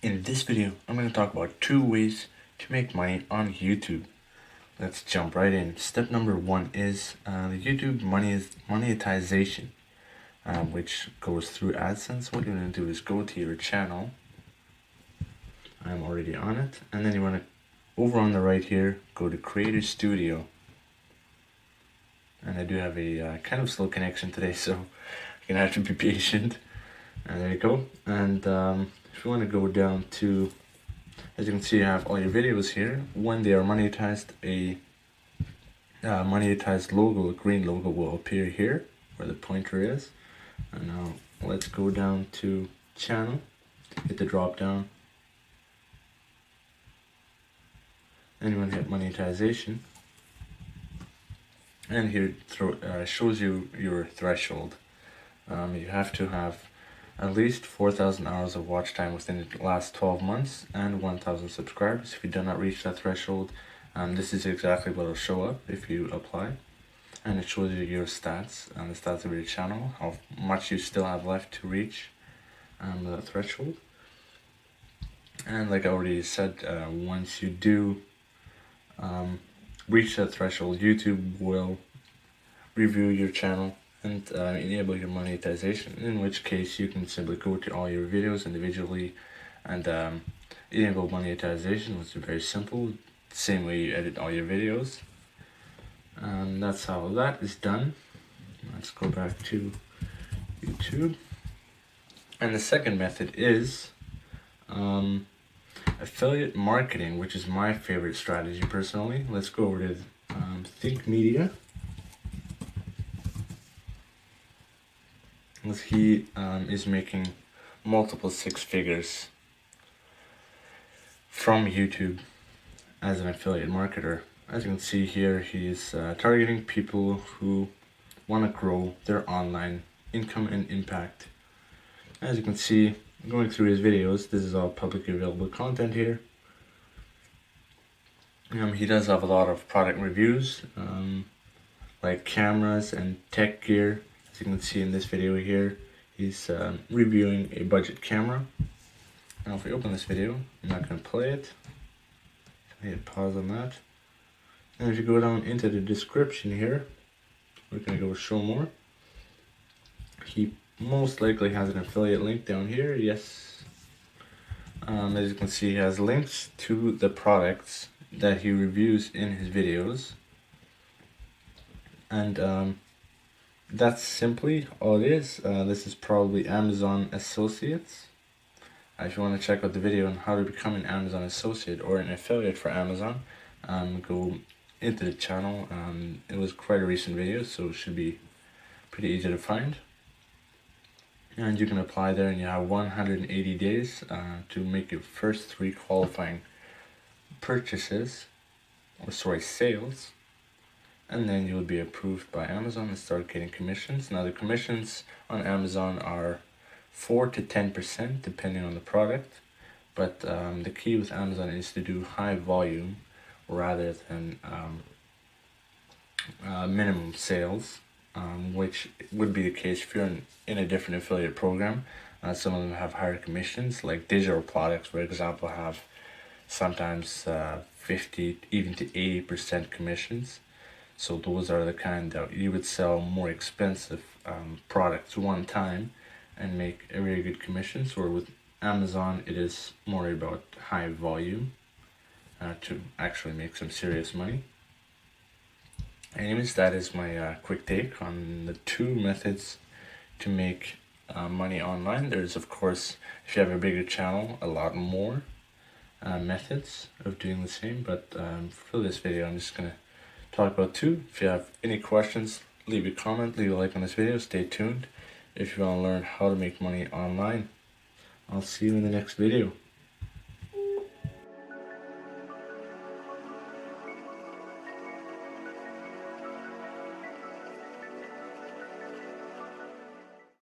In this video, I'm going to talk about 2 ways to make money on YouTube. Let's jump right in. Step number 1 is the YouTube monetization, which goes through AdSense. What you're going to do is go to your channel. I'm already on it. And then you want to, over on the right here, go to Creator Studio. And I do have a kind of slow connection today, so you're going to have to be patient. And there you go. And if you want to go down to, as you can see, you have all your videos here. When they are monetized, a monetized logo, a green logo, will appear here where the pointer is. And now let's go down to channel, hit the drop down, and you want to hit monetization. And here shows you your threshold. You have to have at least 4,000 hours of watch time within the last 12 months and 1,000 subscribers. If you do not reach that threshold, this is exactly what will show up if you apply. And it shows you your stats and the stats of your channel, how much you still have left to reach that threshold. And like I already said, once you do reach that threshold, YouTube will review your channel and enable your monetization, in which case you can simply go to all your videos individually and enable monetization, which is very simple, same way you edit all your videos. And that's how that is done. Let's go back to YouTube. And the second method is affiliate marketing, which is my favorite strategy personally. Let's go over to Think Media. He is making multiple 6 figures from YouTube as an affiliate marketer. As you can see here, he's targeting people who want to grow their online income and impact. As you can see, going through his videos, this is all publicly available content here. He does have a lot of product reviews, like cameras and tech gear. As you can see in this video here, he's reviewing a budget camera. Now if we open this video, I'm not going to play it. Hit pause on that. And if you go down into the description here, we're going to go show more. He most likely has an affiliate link down here, yes. As you can see, he has links to the products that he reviews in his videos. And that's simply all it is. This is probably Amazon Associates. If you want to check out the video on how to become an Amazon Associate or an affiliate for Amazon, go into the channel. It was quite a recent video, so it should be pretty easy to find. And you can apply there, and you have 180 days to make your first 3 qualifying purchases, sales. And then you'll be approved by Amazon and start getting commissions. Now the commissions on Amazon are 4 to 10% depending on the product, but the key with Amazon is to do high volume rather than minimum sales, which would be the case if you're in a different affiliate program. Some of them have higher commissions, like digital products, for example, have sometimes 50 even to 80% commissions. So those are the kind that you would sell more expensive products one time and make a very good commissions. Or with Amazon, it is more about high volume to actually make some serious money. Anyways, that is my quick take on the 2 methods to make money online. There's, of course, if you have a bigger channel, a lot more methods of doing the same. But for this video, I'm just going to talk about 2. If you have any questions, leave a comment, leave a like on this video, stay tuned if you want to learn how to make money online. I'll see you in the next video.